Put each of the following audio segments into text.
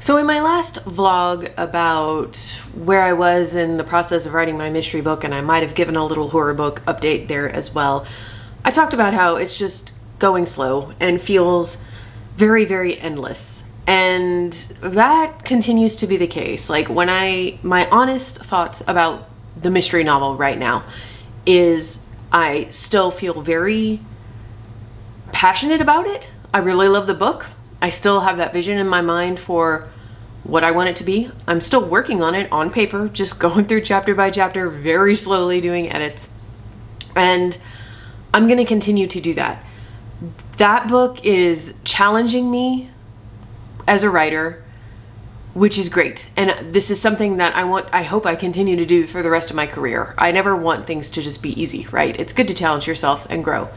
So in my last vlog about where I was in the process of writing my mystery book, and I might have given a little horror book update there as well, I talked about how it's just going slow and feels very, very endless. And that continues to be the case. Like my honest thoughts about the mystery novel right now is I still feel very passionate about it. I really love the book. I still have that vision in my mind for what I want it to be. I'm still working on it on paper, just going through chapter by chapter, very slowly doing edits. And I'm going to continue to do that. That book is challenging me as a writer, which is great. And this is something that I hope I continue to do for the rest of my career. I never want things to just be easy, right? It's good to challenge yourself and grow.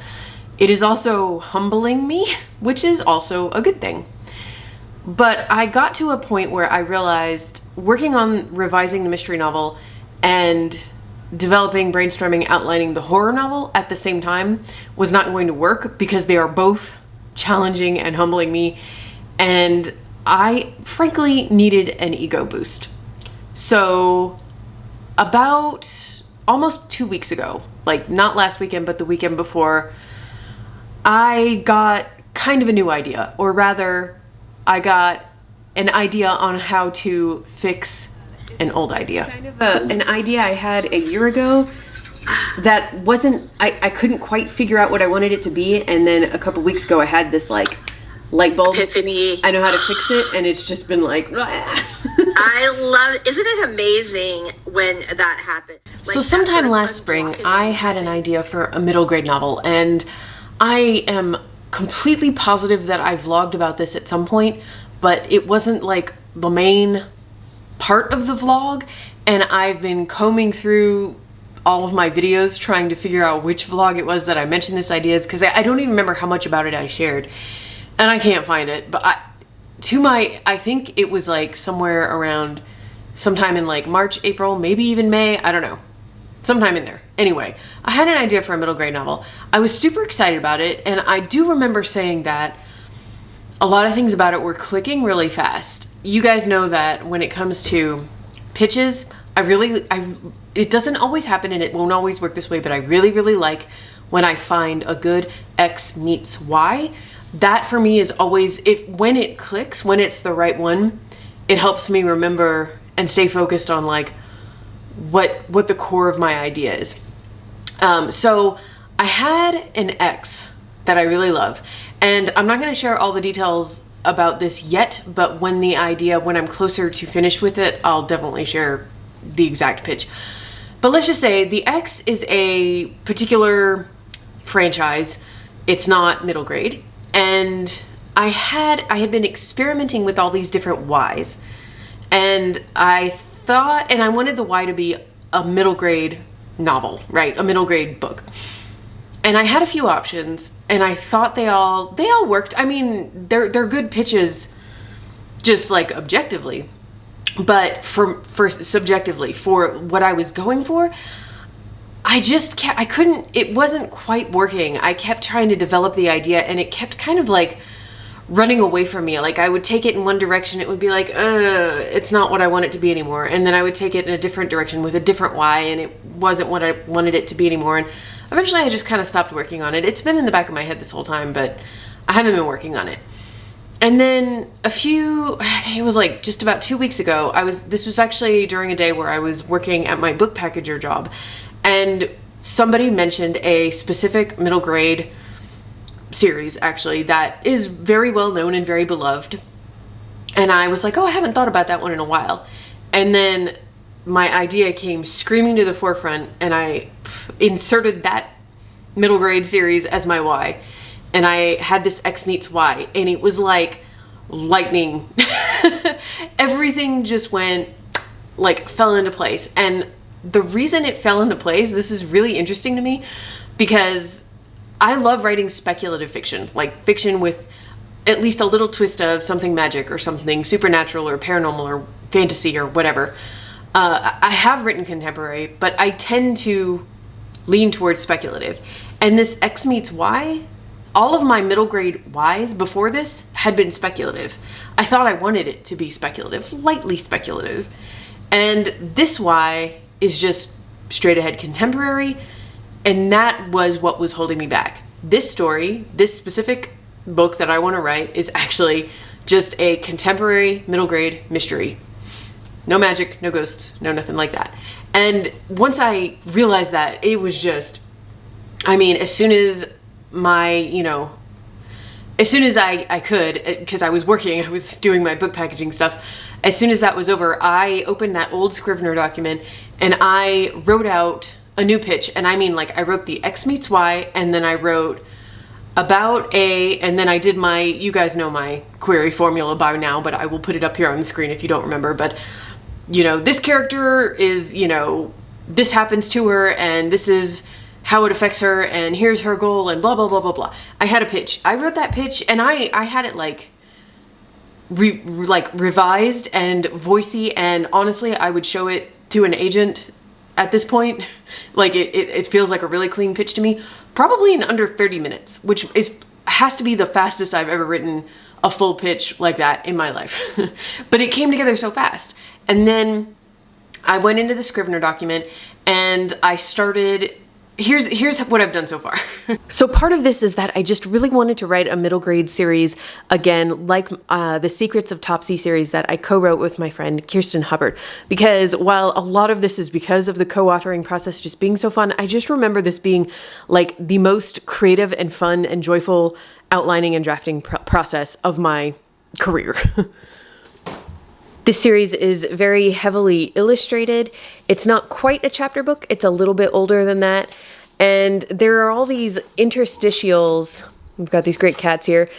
It is also humbling me, which is also a good thing. But I got to a point where I realized working on revising the mystery novel and developing, brainstorming, outlining the horror novel at the same time was not going to work because they are both challenging and humbling me. And I frankly needed an ego boost. So about almost 2 weeks ago, like not last weekend, but the weekend before, I got kind of a new idea, or rather, I got an idea on how to fix an old idea. Kind of an idea I had a year ago that wasn't, I couldn't quite figure out what I wanted it to be, and then a couple weeks ago I had this like light bulb epiphany. I know how to fix it, and it's just been like I love, isn't it amazing when that happened? Like, so sometime last spring I had an idea for a middle grade novel, and I am completely positive that I vlogged about this at some point, but it wasn't like the main part of the vlog, and I've been combing through all of my videos trying to figure out which vlog it was that I mentioned this idea, because I don't even remember how much about it I shared, and I can't find it. But I think it was like somewhere around sometime in like March, April, maybe even May, I don't know. Sometime in there. Anyway, I had an idea for a middle grade novel. I was super excited about it, and I do remember saying that a lot of things about it were clicking really fast. You guys know that when it comes to pitches, it doesn't always happen and it won't always work this way, but I really, really like when I find a good X meets Y. That for me is always, when it clicks, when it's the right one, it helps me remember and stay focused on like what the core of my idea is. So I had an X that I really love, and I'm not going to share all the details about this yet, but when I'm closer to finish with it, I'll definitely share the exact pitch. But let's just say the X is a particular franchise. It's not middle grade, and I had been experimenting with all these different Ys, and I wanted the Y to be a middle grade novel, right? A middle grade book. And I had a few options, and I thought they all worked. I mean, they're good pitches, just like objectively, but for subjectively, for what I was going for, it wasn't quite working. I kept trying to develop the idea, and it kept kind of like running away from me. Like I would take it in one direction, it would be like, it's not what I want it to be anymore. And then I would take it in a different direction with a different Y, and it wasn't what I wanted it to be anymore. And eventually I just kind of stopped working on it. It's been in the back of my head this whole time, but I haven't been working on it. And then I think it was like just about 2 weeks ago, this was actually during a day where I was working at my book packager job, and somebody mentioned a specific middle grade series actually that is very well known and very beloved, and I was like, oh, I haven't thought about that one in a while. And then my idea came screaming to the forefront, and I inserted that middle grade series as my Y, and I had this X meets Y, and it was like lightning. Everything just fell into place. And the reason it fell into place, this is really interesting to me, because I love writing speculative fiction, like fiction with at least a little twist of something magic or something supernatural or paranormal or fantasy or whatever. I have written contemporary, but I tend to lean towards speculative. And this X meets Y all of my middle grade whys before this had been speculative. I thought I wanted it to be speculative, lightly speculative. And this why is just straight ahead contemporary, and that was what was holding me back. This story, this specific book that I want to write, is actually just a contemporary middle grade mystery. No magic, no ghosts, no nothing like that. And once I realized that, it was just, I mean, as soon as I could, because I was working, I was doing my book packaging stuff. As soon as that was over, I opened that old Scrivener document and I wrote out a new pitch. And I mean, like, I wrote the X meets Y, and then I wrote about A, and then I did my, you guys know my query formula by now, but I will put it up here on the screen if you don't remember. But, this character is, this happens to her, and this is how it affects her, and here's her goal, and blah, blah, blah, blah, blah. I had a pitch. I wrote that pitch, and I had it revised and voicey, and honestly, I would show it to an agent at this point. Like, it feels like a really clean pitch to me, probably in under 30 minutes, which has to be the fastest I've ever written a full pitch like that in my life. But it came together so fast. And then I went into the Scrivener document and I started. Here's what I've done so far. So part of this is that I just really wanted to write a middle grade series again, like the Secrets of Topsy series that I co-wrote with my friend Kirsten Hubbard. Because while a lot of this is because of the co-authoring process just being so fun, I just remember this being like the most creative and fun and joyful outlining and drafting process of my career. This series is very heavily illustrated. It's not quite a chapter book. It's a little bit older than that. And there are all these interstitials. We've got these great cats here.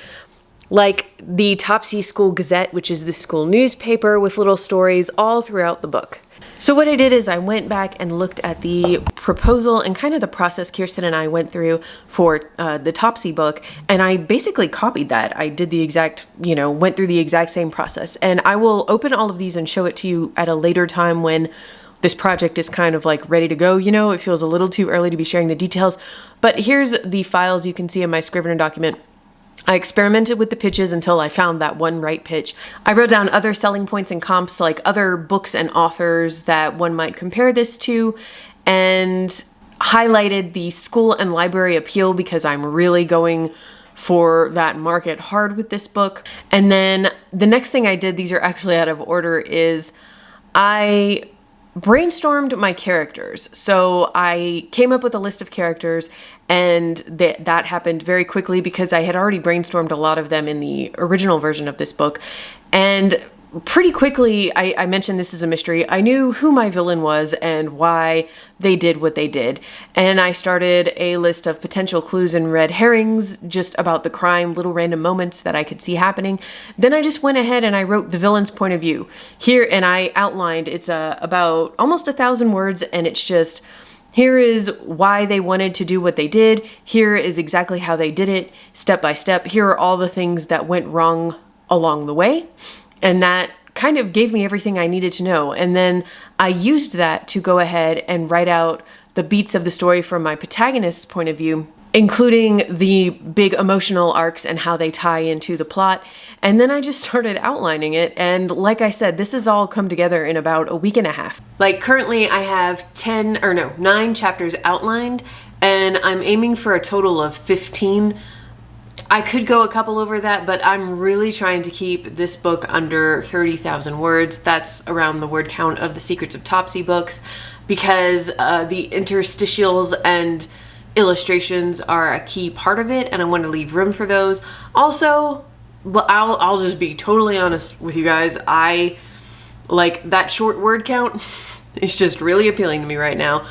Like the Topsy School Gazette, which is the school newspaper with little stories all throughout the book. So what I did is I went back and looked at the proposal and kind of the process Kirsten and I went through for the Topsy book, and I basically copied that. I did the exact, went through the exact same process. And I will open all of these and show it to you at a later time when this project is kind of like ready to go. It feels a little too early to be sharing the details, but here's the files you can see in my Scrivener document. I experimented with the pitches until I found that one right pitch. I wrote down other selling points and comps, like other books and authors that one might compare this to, and highlighted the school and library appeal because I'm really going for that market hard with this book. And then the next thing I did, these are actually out of order, is I brainstormed my characters. So I came up with a list of characters, and that happened very quickly because I had already brainstormed a lot of them in the original version of this book. And pretty quickly, I mentioned this is a mystery. I knew who my villain was and why they did what they did. And I started a list of potential clues and red herrings just about the crime, little random moments that I could see happening. Then I just went ahead and I wrote the villain's point of view here, and I outlined, it's about almost 1,000 words, and it's just, here is why they wanted to do what they did. Here is exactly how they did it, step by step. Here are all the things that went wrong along the way. And that kind of gave me everything I needed to know. And then I used that to go ahead and write out the beats of the story from my protagonist's point of view, including the big emotional arcs and how they tie into the plot. And then I just started outlining it. And like I said, this has all come together in about a week and a half. Like currently I have 9 chapters outlined, and I'm aiming for a total of 15. I could go a couple over that, but I'm really trying to keep this book under 30,000 words. That's around the word count of the Secrets of Topsy books, because the interstitials and illustrations are a key part of it, and I want to leave room for those. Also, I'll just be totally honest with you guys. I like that short word count. It's just really appealing to me right now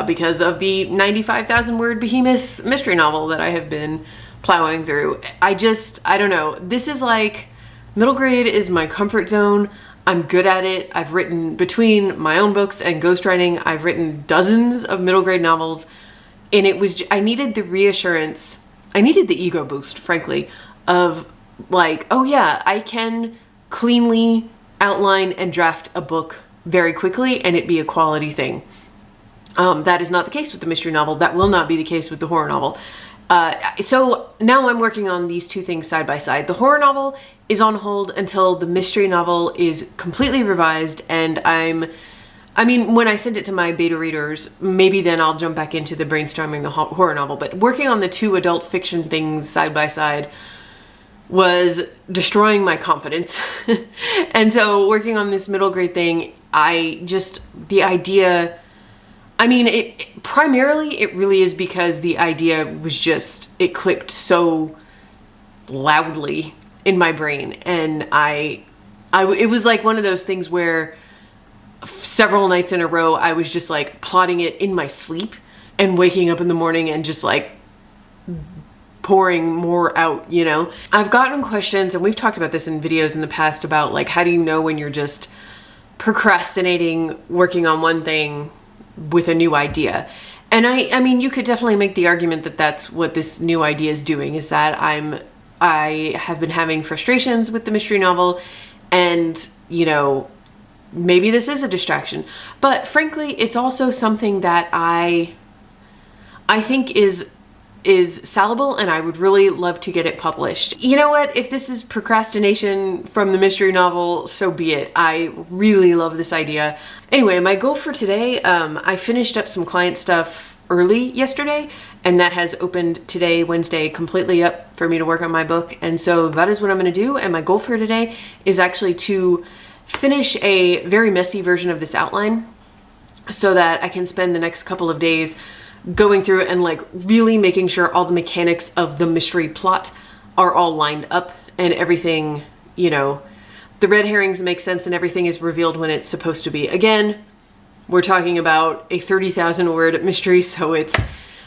because of the 95,000 word behemoth mystery novel that I have been plowing through. I don't know. This is like, middle grade is my comfort zone. I'm good at it. I've written, between my own books and ghostwriting, I've written dozens of middle grade novels, and I needed the reassurance, I needed the ego boost, frankly, of like, oh yeah, I can cleanly outline and draft a book very quickly and it be a quality thing. That is not the case with the mystery novel. That will not be the case with the horror novel. So now I'm working on these two things side by side. The horror novel is on hold until the mystery novel is completely revised, and when I send it to my beta readers, maybe then I'll jump back into the brainstorming the horror novel. But working on the two adult fiction things side by side was destroying my confidence. And so working on this middle grade thing, the idea, primarily it really is because the idea was just, it clicked so loudly in my brain. And it was like one of those things where several nights in a row, I was just like plotting it in my sleep and waking up in the morning and just like pouring more out, you know? I've gotten questions, and we've talked about this in videos in the past, about like, how do you know when you're just procrastinating working on one thing with a new idea? And I mean, you could definitely make the argument that that's what this new idea is doing, is that I have been having frustrations with the mystery novel, and, you know, maybe this is a distraction. But frankly, it's also something that I think is salable, and I would really love to get it published. You know what? If this is procrastination from the mystery novel, so be it. I really love this idea. Anyway, my goal for today, I finished up some client stuff early yesterday, and that has opened today, Wednesday, completely up for me to work on my book. And so that is what I'm going to do. And my goal for today is actually to finish a very messy version of this outline so that I can spend the next couple of days going through it and like really making sure all the mechanics of the mystery plot are all lined up, and everything, you know, the red herrings make sense and everything is revealed when it's supposed to be. Again, we're talking about a 30,000 word mystery, so it's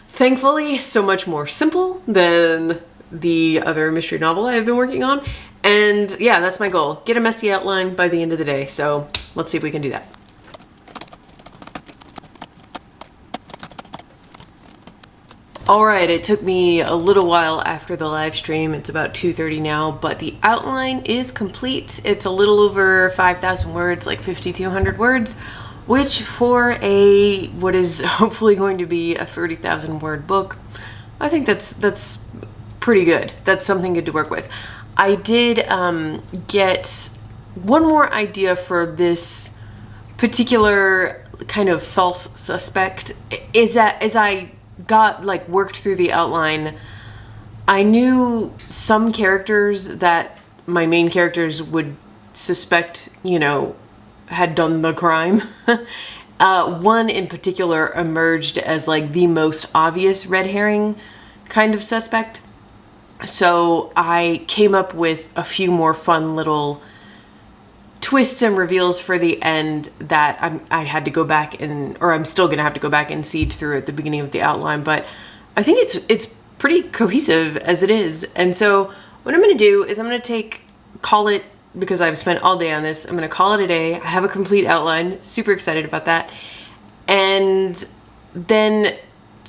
thankfully so much more simple than the other mystery novel I've been working on. And yeah, that's my goal. Get a messy outline by the end of the day. So let's see if we can do that. All right, it took me a little while after the live stream. It's about 2:30 now, but the outline is complete. It's a little over 5,000 words, like 5,200 words, which for what is hopefully going to be a 30,000 word book, I think that's pretty good. That's something good to work with. I did get one more idea for this particular kind of false suspect. Is that as I got worked through the outline, I knew some characters that my main characters would suspect, you know, had done the crime. One in particular emerged as like the most obvious red herring kind of suspect. So I came up with a few more fun little twists and reveals for the end that I had to go back or I'm still gonna have to go back and seed through at the beginning of the outline, but I think it's pretty cohesive as it is. And so what I'm gonna do is I'm gonna call it, because I've spent all day on this, I'm gonna call it a day. I have a complete outline, super excited about that. And then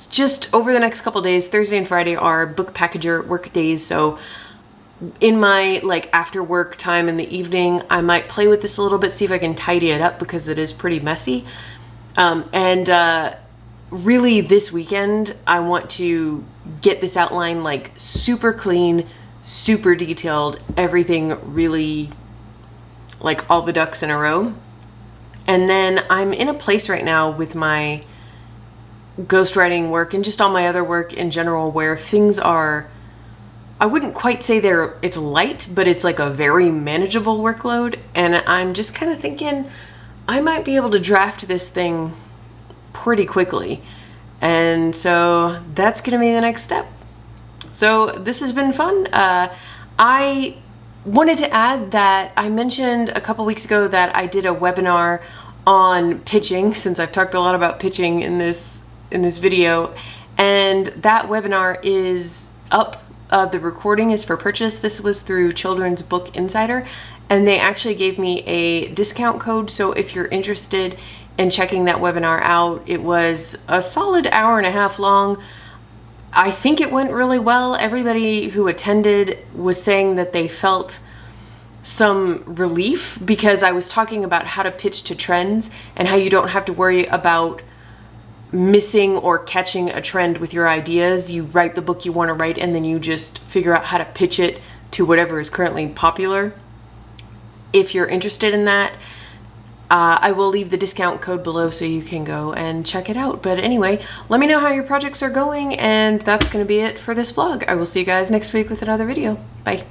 just over the next couple days, Thursday and Friday are book packager work days, so in my after work time in the evening, I might play with this a little bit, see if I can tidy it up, because it is pretty messy. Really this weekend, I want to get this outline super clean, super detailed, everything really all the ducks in a row. And then I'm in a place right now with my ghostwriting work and just all my other work in general where things are, I wouldn't quite say it's light, but it's a very manageable workload. And I'm just kind of thinking I might be able to draft this thing pretty quickly. And so that's going to be the next step. So this has been fun. I wanted to add that I mentioned a couple weeks ago that I did a webinar on pitching, since I've talked a lot about pitching in this video. And that webinar is up. The recording is for purchase. This was through Children's Book Insider, and they actually gave me a discount code. So if you're interested in checking that webinar out, it was a solid hour and a half long. I think it went really well. Everybody who attended was saying that they felt some relief, because I was talking about how to pitch to trends and how you don't have to worry about missing or catching a trend with your ideas. You write the book you want to write, and then you just figure out how to pitch it to whatever is currently popular. If you're interested in that, I will leave the discount code below so you can go and check it out. But anyway, let me know how your projects are going, and that's going to be it for this vlog. I will see you guys next week with another video. Bye.